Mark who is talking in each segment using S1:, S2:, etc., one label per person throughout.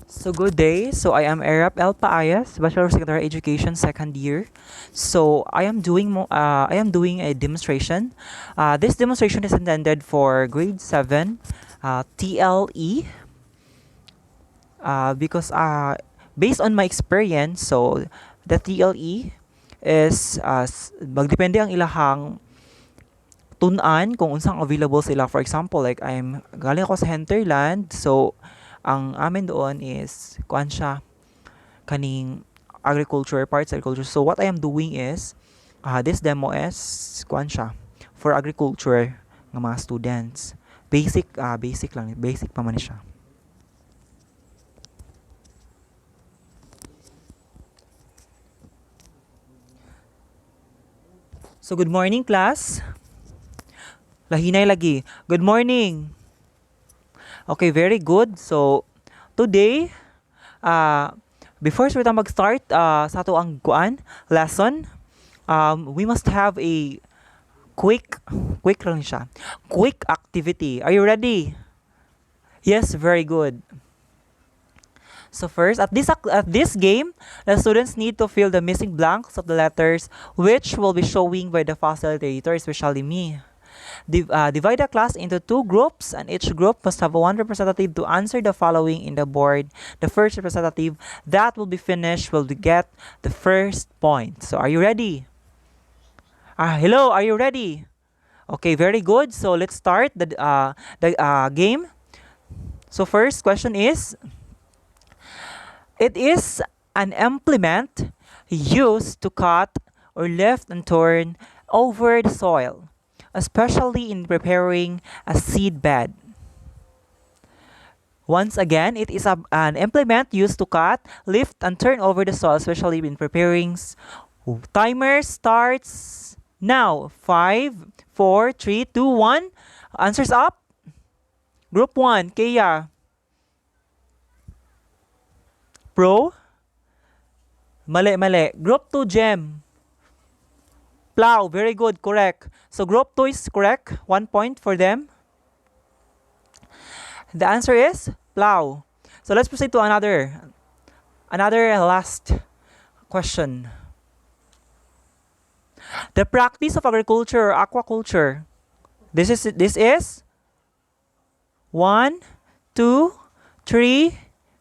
S1: So good day. So I am Erap'S, Bachelor of Secondary Education, second year. So I am doing a demonstration. This demonstration is intended for grade 7 TLE because based on my experience, so the TLE is magdepende ang ilahang tunan kung unsang available sila. For example, like galing ako sa hinterland, so ang amin doon is kuan siya kaning agriculture. So what I am doing is this demo is kuan siya for agriculture ng mga students. Basic pa man siya. So good morning class. Lahinay lagi. Good morning. Okay, very good. So today uh, before kita mag-start sa ato ang kuan lesson, we must have a quick lang siya. Quick activity. Are you ready? Yes, very good. So first, at this game, the students need to fill the missing blanks of the letters, which will be showing by the facilitator, especially me. Divide the class into two groups, and each group must have one representative to answer the following in the board. The first representative that will be finished will get the first point. So are you ready? Hello, are you ready? Okay, very good. So let's start the game. So first question is, it is an implement used to cut or lift and turn over the soil, especially in preparing a seed bed. Once again, it is an implement used to cut, lift, and turn over the soil, especially in preparing. Timer starts now. 5, 4, 3, 2, 1. Answers up. Group 1, Kaya. Pro. Mali. Group 2, Gem. Plow. Very good. Correct. So group 2 is correct. 1 point for them. The answer is plow. So let's proceed to another last question. The practice of agriculture or aquaculture. This is 1, 2, 3,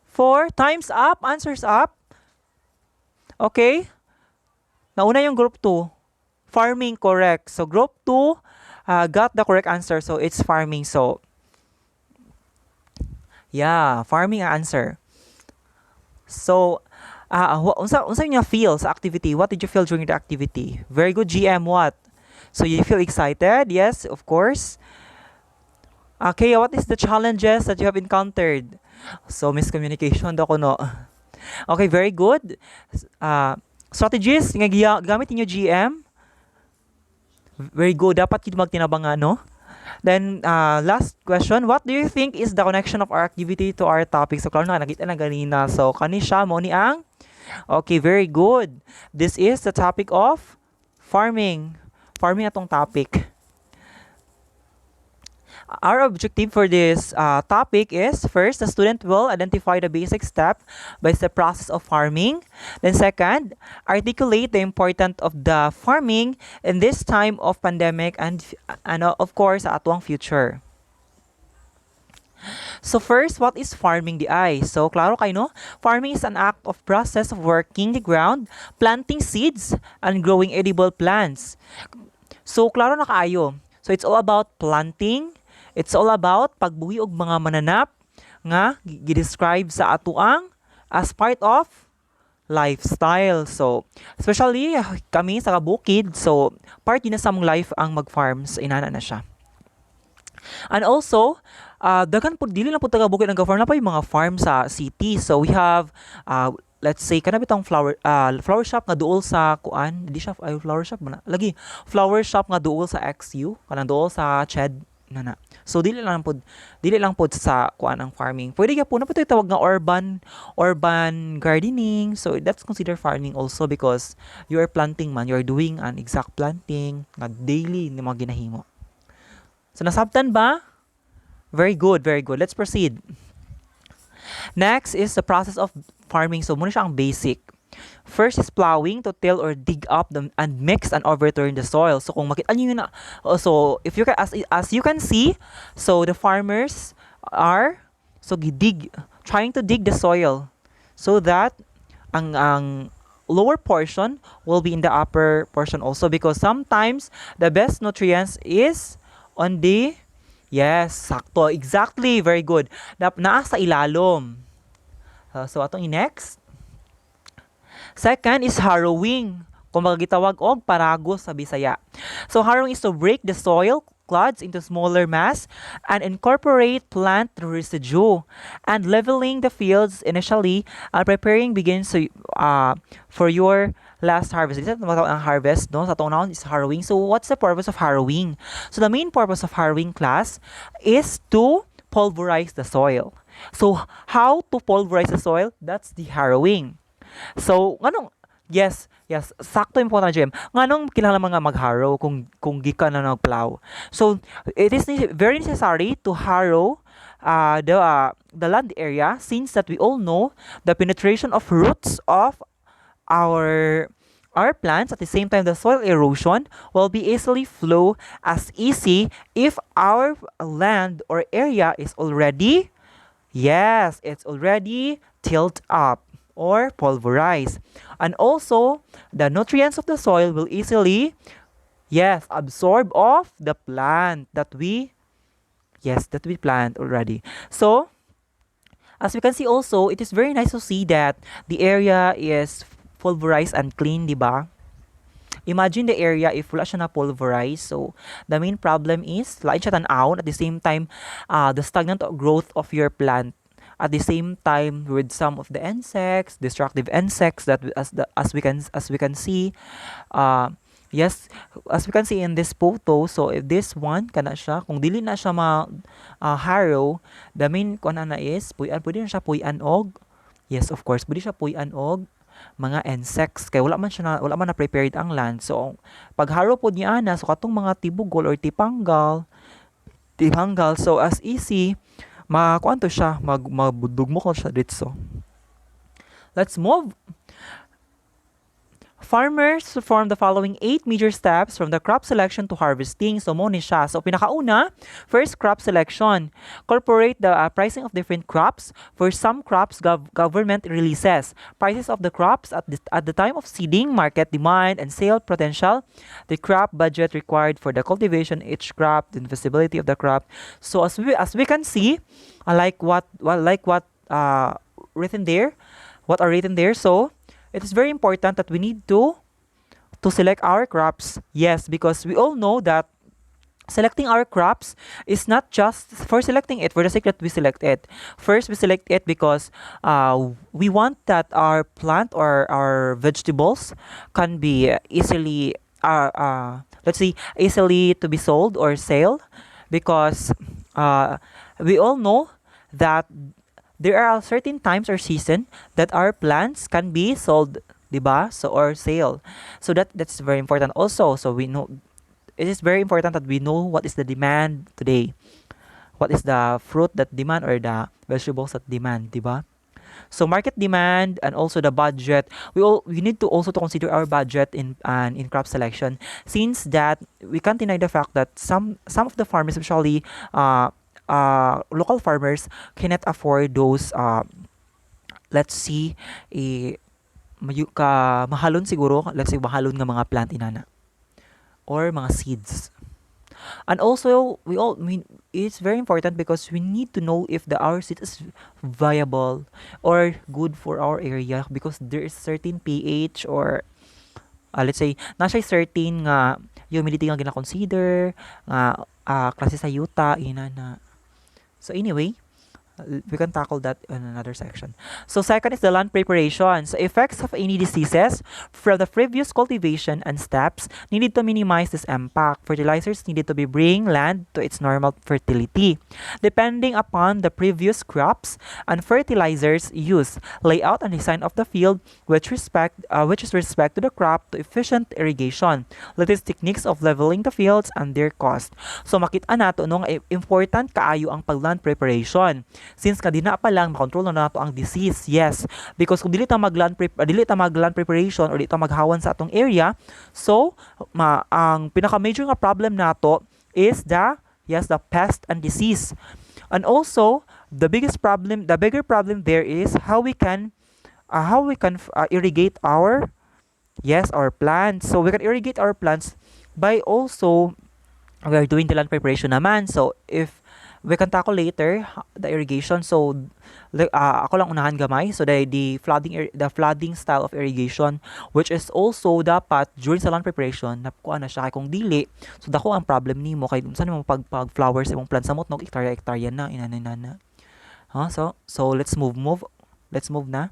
S1: 4. Time's up. Answers up. Okay. Nauna yung group 2. Farming, correct. So group 2 got the correct answer. So it's farming. So yeah, farming ang answer. So unsa niya feel sa activity? What did you feel during the activity? Very good, GM. What? So you feel excited? Yes, of course. Okay, what is the challenges that you have encountered? So miscommunication daw ko no. Okay, very good. Strategies nga gamit niyo GM. Very good. Dapat kid magtinabangan, no? Then, last question. What do you think is the connection of our activity to our topic? So, klaro na, nakita na ganina. So, kani siya, mo ni ang? Okay, very good. This is the topic of farming. Farming atong topic. Our objective for this topic is, first, the student will identify the basic step by the process of farming. Then second, articulate the importance of the farming in this time of pandemic and of course, sa atuang future. So first, what is farming di ay? So, klaro kayo, no? Farming is an act of process of working the ground, planting seeds, and growing edible plants. So, klaro na kaayo. So, it's all about planting. It's all about pagbuhi og mga mananap nga gi-describe sa atuang as part of lifestyle. So, especially kami sa kabukid, so part din na sa among life ang mag-farms, inana na siya. And also, daghan po dili lang po taga bukid ang farm na pa yung mga farm sa city. So we have let's say kana bitong flower shop nga duol sa kuan, di siya flower shop man. Lagi flower shop nga duol sa XU, kanang duol sa Ched na. So dili lang pod sa kuan ang farming. Pwede gyud po na pwede tawag nga urban gardening. So that's considered farming also because you are planting man, you are doing an exact planting nga daily ni mga ginahimo. So nasabtan ba? Very good, very good. Let's proceed. Next is the process of farming. So muna siya ang basic. First is plowing to till or dig up and mix and overturn the soil. So kung makita niyo na, so if you can, as you can see, so the farmers are trying to dig the soil so that ang lower portion will be in the upper portion also, because sometimes the best nutrients is on the, yes, sakto, exactly, very good, naa sa ilalom. So atong next. Second is harrowing, kung gitawag og paragos sa Bisaya. So harrowing is to break the soil clods into smaller mass and incorporate plant residue, and leveling the fields initially and preparing begins for your last harvest. This is ang harvest, no? Sa taon is harrowing. So what's the purpose of harrowing? So the main purpose of harrowing, class, is to pulverize the soil. So how to pulverize the soil? That's the harrowing. So, sakto yung po na Jem. Nganong kinahanglan mga mag-harrow kung gikan na nag-plow. So, it is very necessary to harrow the land area, since that we all know the penetration of roots of our plants, at the same time the soil erosion will be easily flow as easy if our land or area is already, yes, it's already tilled up or pulverized. And also, the nutrients of the soil will easily, yes, absorb of the plant that we plant already. So, as we can see also, it is very nice to see that the area is pulverized and clean, di ba? Imagine the area if wala siya na pulverized. So, the main problem is, lain siya tan-aon, at the same time, the stagnant growth of your plant, at the same time with some of the insects, destructive insects that as we can see, yes, as we can see in this photo. So if this one kana siya, kung dili na siya harrow, the main na is pwede na siya puyan og, yes, of course pwede siya puyan og mga insects, kay wala man na prepared ang land. So pag harrow pod niya na, so katong mga tibugol or tipanggal, so as easy makuanto siya, mabudugmo ko siya dito. Let's move. Farmers perform the following 8 major steps from the crop selection to harvesting. So, mo ni siya. So, pinakauna, first, crop selection. Incorporate the pricing of different crops. For some crops, government releases prices of the crops at the time of seeding, market demand, and sale potential, the crop budget required for the cultivation each crop, the visibility of the crop. So, as we can see, like what written there, what are written there. So, it is very important that we need to select our crops. Yes, because we all know that selecting our crops is not just for selecting it for the sake that we select it. First, we select it because we want that our plant or our vegetables can be easily, easily to be sold or sale, because we all know that there are certain times or season that our plants can be sold, diba? So, or sale. So that's very important also. So we know, it is very important that we know what is the demand today. What is the fruit that demand or the vegetables that demand, diba? So market demand and also the budget. We need to also to consider our budget in crop selection, since that we can't deny the fact that some of the farmers, especially local farmers, cannot afford those let's see mahalon siguro, let's say mahalon nga mga plant inana or mga seeds. And also it's very important because we need to know if our seed is viable or good for our area, because there is certain pH or let's say nasa certain nga humidity nga gina-consider nga klase sa yuta inana. So anyway, we can tackle that in another section. So second is the land preparation. So effects of any diseases from the previous cultivation and steps needed to minimize this impact. Fertilizers needed to be bring land to its normal fertility. Depending upon the previous crops and fertilizers used, layout and design of the field which is respect to the crop, to efficient irrigation, latest techniques of leveling the fields and their cost. So makita nato nung important kaayo ang pag-land preparation. Since kadina pa lang makontrol na nato ang disease. Yes, because kung dili ta mag-land preparation or dili ta maghawan sa atong area, so ang pinaka major nga problem nato is the pest and disease. And also, the bigger problem there is how we can irrigate our plants. So we can irrigate our plants by also we are doing the land preparation naman. So if we can tackle later the irrigation. So ako lang unahan gamay. So the flooding style of irrigation, which is also dapat during sa land preparation nakuha na siya kay kung dili. So dako ang problem nimo kay unsa nimo pag flowers imong plants samot nog hektarya na inana. So let's move na.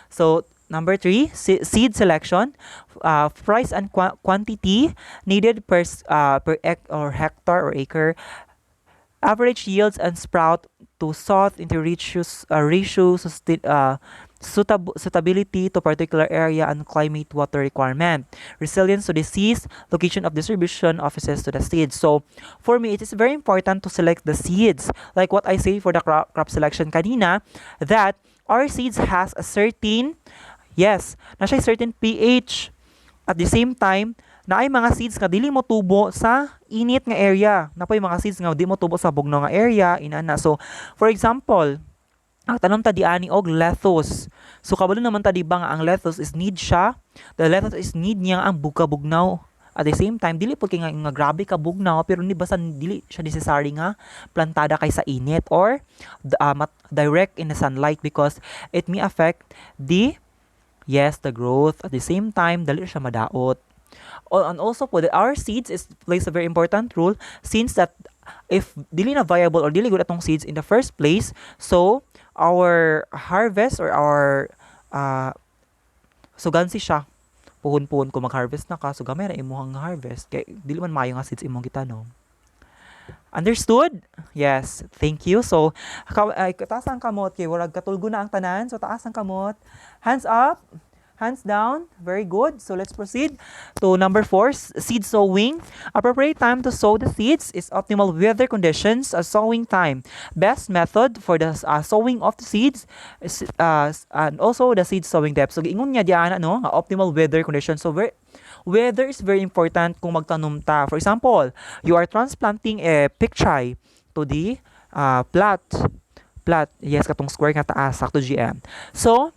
S1: So number 3, seed selection, price and quantity needed per hectare or acre, average yields and sprout to sort into suitability to particular area and climate water requirement, resilience to disease, location of distribution offices to the seeds. So for me, it is very important to select the seeds. Like what I say for the crop selection kanina, that our seeds has a certain certain pH. At the same time, na ay mga seeds nga dili mo tubo sa init nga area. Napoy mga seeds nga di mo tubo sa bugnaw nga area inana. So for example, ang tanom ta diani og lettuce. So kabalo naman ta di ba nga ang lettuce is need siya. The lettuce is need niya ang bugnaw. At the same time, dili po nga grabe ka bugnaw pero ni basta dili siya necessary nga plantada kay sa init or direct in the sunlight because it may affect the growth. At the same time, dali siya madaot. And also po, our seeds plays a very important role since that if dili na viable or dili good atong seeds in the first place, so our harvest or our sugansi siya. Puhon-puhon ko mag-harvest na ka, so gamay na imuhang harvest. Kaya dili man maayo nga seeds imong gitanom. Understood? Yes. Thank you. So, taas ang kamot. Kaya warag katulgo na ang tanan. So, taas ang kamot. Hands up. Hands down. Very good. So, let's proceed to number 4, seed sowing. Appropriate time to sow the seeds is optimal weather conditions, sowing time. Best method for the sowing of the seeds is, and also the seed sowing depth. So, giingon niya diyan, optimal weather conditions. So, weather is very important kung magtanom ta. For example, you are transplanting a pichay to the plat. Yes, katong square nga taas, sakto GM. So,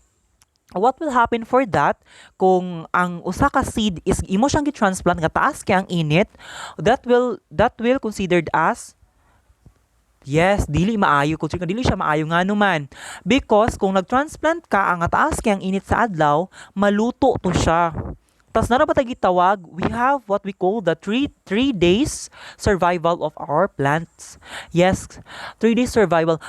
S1: what will happen for that kung ang usa ka seed is imo siyang gi-transplant nga taas kay ang init, that will considered as dili maayo kung dili siya maayo nga naman because kung nag-transplant ka ang taas kay ang init sa adlaw, maluto to siya. Tas nara ba gitawag, we have what we call the 3 days survival of our plants. Yes, 3 days survival.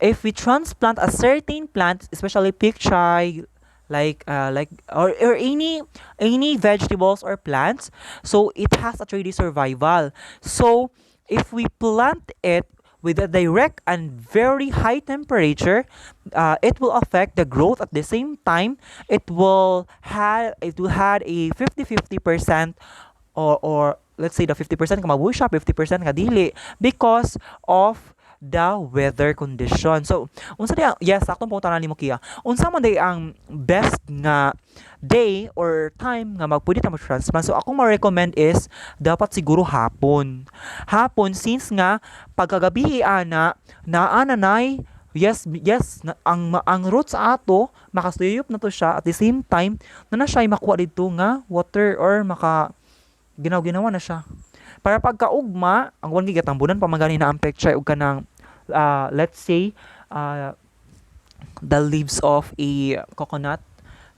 S1: If we transplant a certain plant, especially pichay, or any vegetables or plants, so it has a 3 day survival. So if we plant it with a direct and very high temperature, it will affect the growth. At the same time, it will have a 50-50% or let's say the 50% ka mabuhi siya, 50% ka dili because of the weather condition. So, unsa di saktong pangutanan nimo kiya. Unsa man day ang best nga day or time nga magpwede ta mag-transplant. So, akong ma-recommend is dapat siguro hapon. Hapon since nga pagkagabi naananay ang roots ato makasuyop na to siya at the same time na siya makuha dito nga water or ginawa na siya. Para pagkaugma, ang one gigatambunan pamagani na ang pechay ug kanang let's say the leaves of a coconut.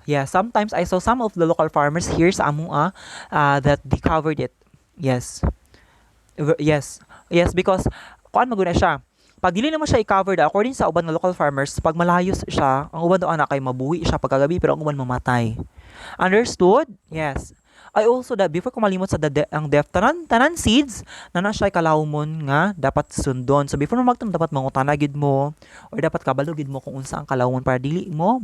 S1: Yeah, sometimes I saw some of the local farmers here sa amua that they covered it. Yes, because kuan maguna siya. Pag dili naman siya i-covered, according sa uban nga local farmers, pag malayos siya, ang uban daw anak kay mabuhi siya pagkagabi pero ang uban mamatay. Understood? Yes. I also before ko malimot sa ang depth tanan seeds na siya kalawmon nga dapat sundon. So before mo magtanong dapat mangutana gid mo or dapat kabalo gid mo kung unsa ang kalawmon para dili mo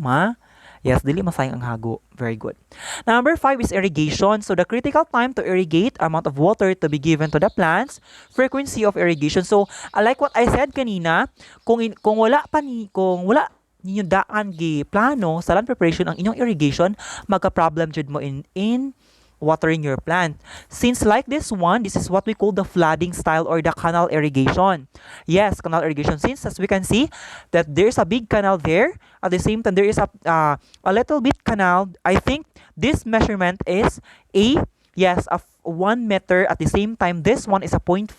S1: Yes, dili masayang ang hago. Very good. Number 5 is irrigation. So the critical time to irrigate, amount of water to be given to the plants, frequency of irrigation. So like what I said kanina, kung wala pa ni kung wala ninyo daan gi plano sa land preparation ang inyong irrigation, magka-problem jud mo in watering your plant. Since like this one, this is what we call the flooding style or the canal irrigation. Yes, canal irrigation. Since as we can see that there's a big canal there, at the same time there is a little bit canal. I think this measurement is a yes, 1 meter. At the same time, this one is a 0.5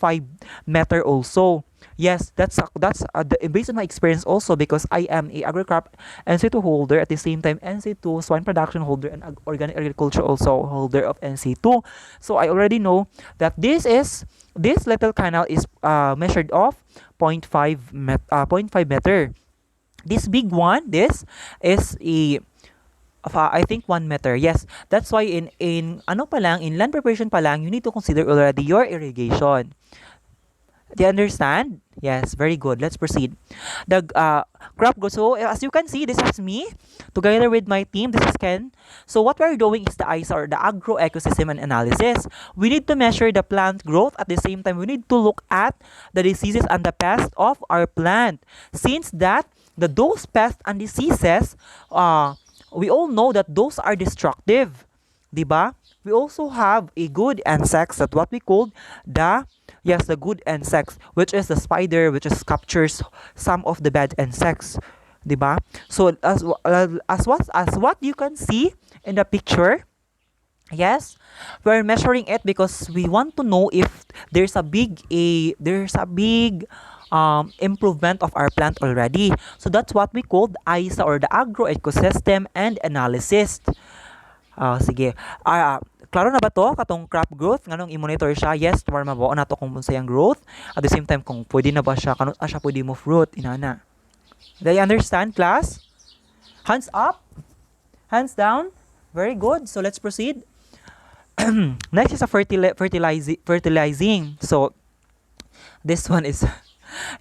S1: meter also. Yes, based on my experience also, because I am a agricrop NC2 holder, at the same time NC2 swine production holder and organic agriculture also holder of NC2. So I already know that this little canal is measured of 0.5 meter. This big one, this is I think 1 meter. Yes, that's why in ano pa lang, in land preparation pa lang, you need to consider already your irrigation. Do you understand? Yes, very good. Let's proceed. The crop growth. So as you can see, this is me together with my team. This is Ken. So what we're doing is the ISA or the agro ecosystem and analysis. We need to measure the plant growth. At the same time, we need to look at the diseases and the pests of our plant. Since that those pests and diseases, we all know that those are destructive, diba? We also have a good insects that what we call the good insects, which is the spider, which is captures some of the bad insects, diba? So as what you can see in the picture, yes, we're measuring it because we want to know if there's a big improvement of our plant already. So that's what we call the ISA or the agro ecosystem and analysis. Sige. Klaro na ba to katong crop growth nganong i-monitor siya? Yes, para mabuo na to kung unsa yang growth. At the same time kung pwede na ba siya kanus siya pwede mo fruit inana. Do you understand, class? Hands up. Hands down. Very good. So let's proceed. Next is a fertilizing. So this one is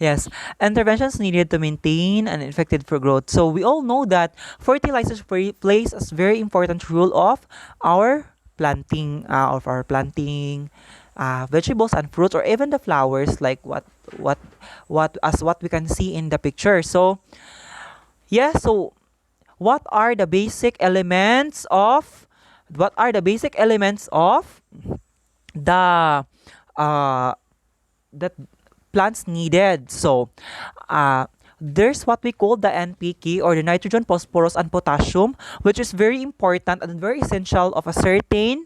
S1: yes, interventions needed to maintain an infected for growth. So we all know that fertilizers plays a very important role of our planting vegetables and fruits, or even the flowers, like what we can see in the picture. So yeah, so what are the basic elements of the that plants needed? So there's what we call the NPK or the nitrogen, phosphorus, and potassium, which is very important and very essential of a certain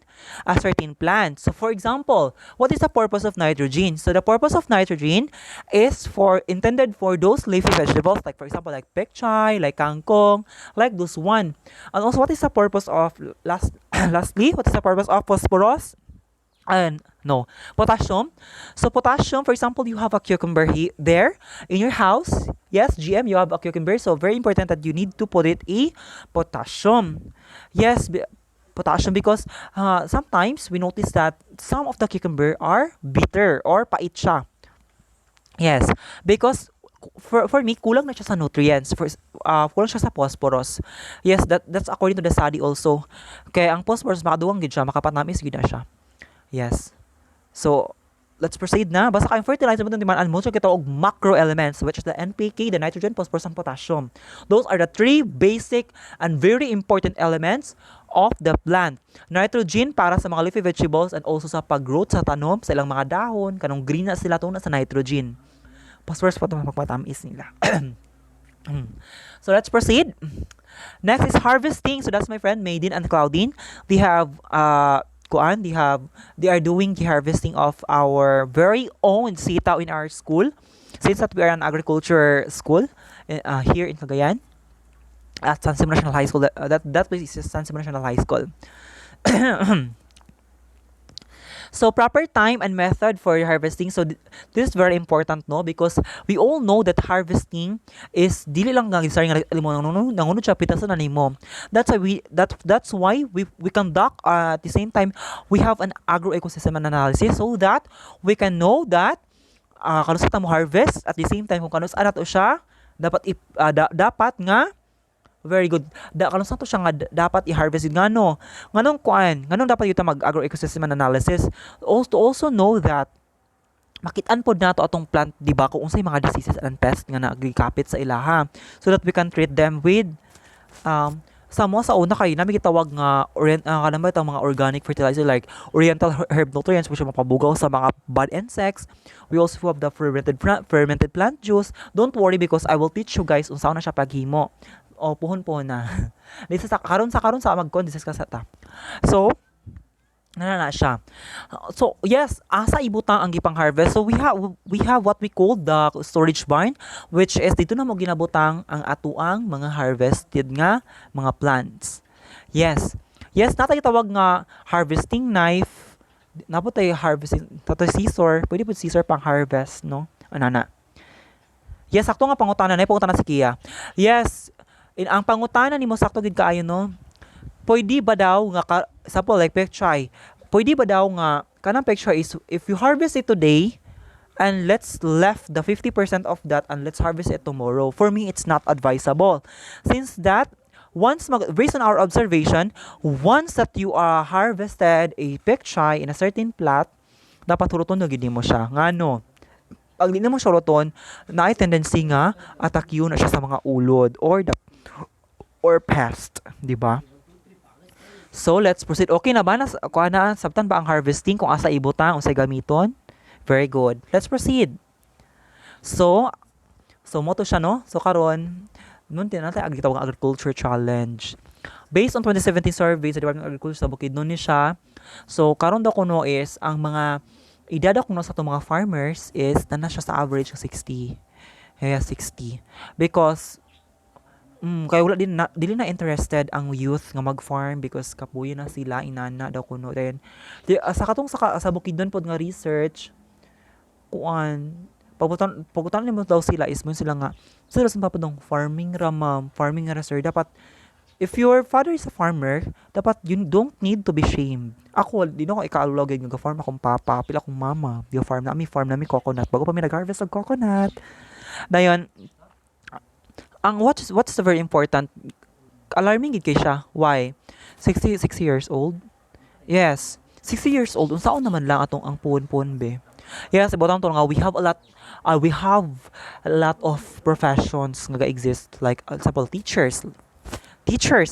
S1: plant. So for example, what is the purpose of nitrogen? So the purpose of nitrogen is intended for those leafy vegetables, like for example like pechay, like kangkong, like those one. And also, what is the purpose of lastly, what is the purpose of phosphorus? And no, potassium. So potassium, for example, you have a cucumber there in your house. Yes, GM, you have a cucumber. So very important that you need to put it a potassium. Yes, potassium, because sometimes we notice that some of the cucumber are bitter or pait siya. Yes, because for me, kulang na siya sa nutrients. Kulang siya sa phosphorus. Yes, that's according to the study also. Kaya ang phosphorus makaduwang gid siya, makapanamis gid na siya. Yes. So, let's proceed na. Basta kayong fertilizer mo itong timaan mo, so kita og macro elements, which is the NPK, the nitrogen, phosphorus, and potassium. Those are the 3 basic and very important elements of the plant. Nitrogen para sa mga leafy vegetables and also sa pag-growth sa tanom, sa ilang mga dahon, kanong green na sila na sa nitrogen. Phosphorus pa ito magpatamis nila. So, let's proceed. Next is harvesting. So, that's my friend Maiden and Claudine. They have they are doing the harvesting of our very own sitaw in our school, since that we are an agriculture school here in Cagayan at San Simon National High School. That place is San Simon National High School. So proper time and method for harvesting. So this is very important, no, because we all know that harvesting is dili lang nga gisar nga nangunod siya pitasan na nimo. That's why we conduct at the same time we have an agro ecosystem analysis, so that we can know that kanusa ta mo harvest, at the same time kung kanusa nato siya dapat nga Very good. Karon sa to siya nga dapat i-harvest yun ngano. Nganong kuan, nganong dapat yuta mag agroecosystem analysis. Also know that makitaan pod nato atong plant di ba kung unsay mga diseases and pests nga nagikapit sa ilaha so that we can treat them with sa una kay nami gitawag nga kanang ba itong mga organic fertilizer like oriental herb nutrients which mapabugaw sa mga bad insects. We also have the fermented plant juice. Don't worry because I will teach you guys unsa na siya paghimo. O puhon po na. Dito sa karon sa magkon discuss ka sa ta. So na siya. So yes, asa ibutang ang gipang harvest. So we have what we call the storage barn which is dito na mo ginabutang ang atuang mga harvested nga mga plants. Yes. Yes, natay tawag nga harvesting knife. Naputay harvesting tatay scissor. Pwede pud scissor pang harvest, no? Anana. Yes, sakto nga pangutana na pangutana si Kia. Yes, ang pangutana nimo sakto gid kaayo no. Pwede ba daw nga example like pechay, pwede ba daw nga kanang pechay is if you harvest it today and let's left the 50% of that and let's harvest it tomorrow. For me, it's not advisable. Since that based on our observation, once that you are harvested a pechay in a certain plot, dapat huruton na gid mo siya. Ngano? Pag di mo siya huruton, naay tendency nga attack yun na siya sa mga ulod or pest, di ba? So, let's proceed. Okay na ba? Kuha na, sabtan ba ang harvesting kung asa ibutang, unsay gamiton? Very good. Let's proceed. So mo to siya, no? So, karon nun natin ang gitawag agriculture challenge. Based on 2017 survey sa Department of Agriculture sa Bukidnon ni siya. So, karon daw kuno is, ang mga idada kuno sa itong mga farmers is, na siya sa average ng 60. Yeah, 60. Because, kaya wala dili na interested ang youth nga mag-farm because kapuyo na sila inana daw kuno then sa katong sa Bukidnon pod nga research kuan pagutan nimo daw sila is mo sila nga sila sa papadong farming nga sir dapat if your father is a farmer dapat you don't need to be shamed. Ako di na ko ikaalulog nga farm akong papa pila akong mama di farm na mi coconut bago pa mi nag-harvest og coconut dayon. Ang what's very important, alarming gid kay siya. Why? 60 years old? Yes. 60 years old. Unsaon naman lang atong ang puon-puon be. Yes, ibutang to nga we have a lot of professions nga exist like example teachers,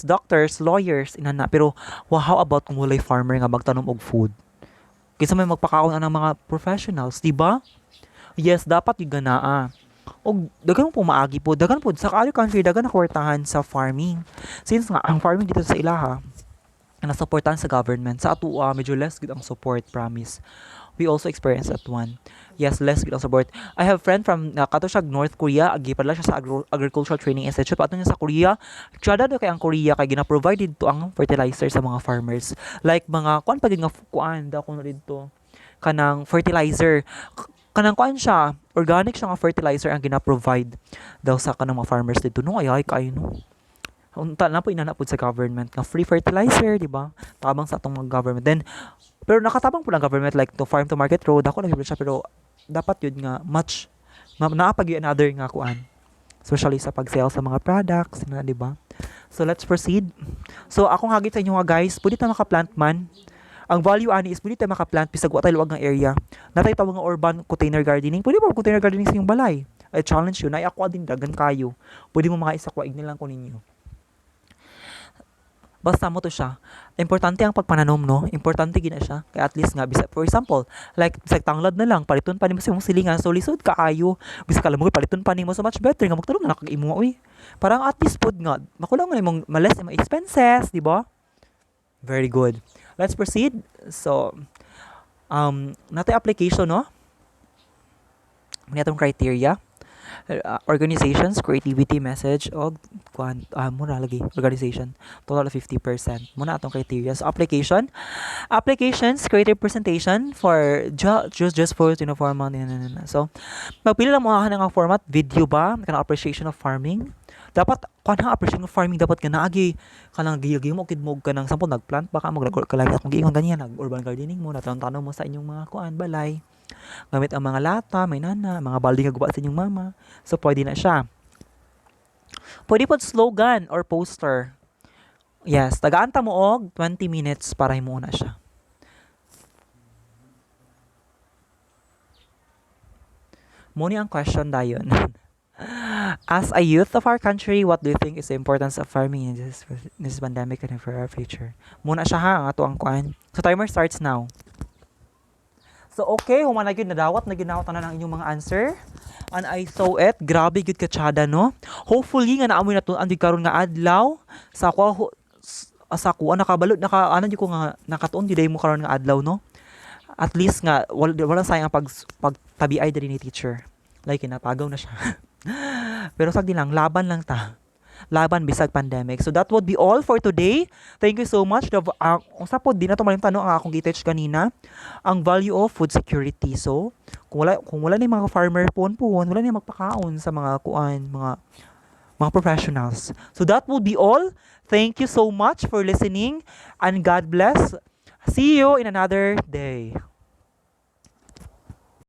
S1: doctors, lawyers inana pero how about kung walay farmer nga magtanom og food? Kinsa may magpakaon ang mga professionals, di ba? Yes, dapat yung ganaa. O dagan po maagi po dagan po sa other country dagan nakwartahan sa farming since nga ang farming dito sa ilaha nasuportahan sa government sa ato medyo less gid ang support promise we also experience that one. Yes, less gid ang support. I have friend from kato siya North Korea agi padala siya sa agricultural training institute pato niya sa Korea kada do kay ang Korea kay gina-provide dito ang fertilizer sa mga farmers like mga kuan pagid nga kuan daw kuno dito kanang fertilizer kanang kuan siya organic siya nga fertilizer ang gina-provide daw sa kanang mga farmers dito no ay kayo no unta na po inanapod sa government nga free fertilizer di ba tabang sa atong mga government then pero nakatabang po ng government like to farm to market road ako lang siya pero dapat yun nga much naapag another nga kuan especially sa pag-sale sa mga products na di ba. So let's proceed. So akong hagit sa inyo nga guys pwede ta maka-plant man. Ang value ani is pwede tayo maka-plant bisag wa tayo luwag nga area. Natay tawag nga urban container gardening. Pwede mo container gardening sa inyong balay. I challenge you. Na ako din dagan kayo. Pwede mo mga isakwaig nilang ko ninyo. Basta mo to siya. Importante ang pagpananom no. Importante gina siya. Kaya at least nga bisa for example, like bisag tanglad na lang paliton pa nimo sa imong silingan so lisod kaayo. Bisag kala mo paliton pa nimo so much better nga magtanong na kag-imo uy. Parang at least pod nga makulang man imong malas imong expenses, di ba? Very good. Let's proceed. So, natay application, no? Natong criteria. Organizations, creativity, message, o muna lagi, organization. Total of 50%. Muna atong criteria. So, applications, creative presentation for just for formal. So, magpili lang mo nga format, video ba? Kanang appreciation of farming. Dapat kanang appreciation of farming dapat naagi kanang giyagi mo kid mo kanang sample nagplant baka magkalagay akong giingon ganyan nag urban gardening mo natanong mo sa inyong mga kuan balay gamit ang mga lata may nana mga balde nga guba sa inyong mama so pwede na siya. Pwede pod slogan or poster. Yes, tagaanta mo og 20 minutes para himuon na siya. Muni ang question dayon. As a youth of our country, what do you think is the importance of farming in this pandemic and for our future? Muna siya ha, ang ato ang kuan. So timer starts now. So okay, human na gyud nadawat na ginawat na ang inyong mga answer. And I saw it, grabe gyud ka tsada no. Hopefully nga naamoy na to andi karon nga adlaw sa ako sa ako nakabalo ano di ko nga nakatuon di day mo karon nga adlaw no. At least nga wala sayang ang pagtabiay diri ni teacher. Like napagaw na siya. Pero sagdi lang, laban lang ta. Laban bisag pandemic. So that would be all for today. Thank you so much. Usa pod din na to maling tanong ang akong giteach kanina, ang value of food security. So, kung wala ni mga farmer wala ni magpakaon sa mga kuan, mga professionals. So that would be all. Thank you so much for listening and God bless. See you in another day.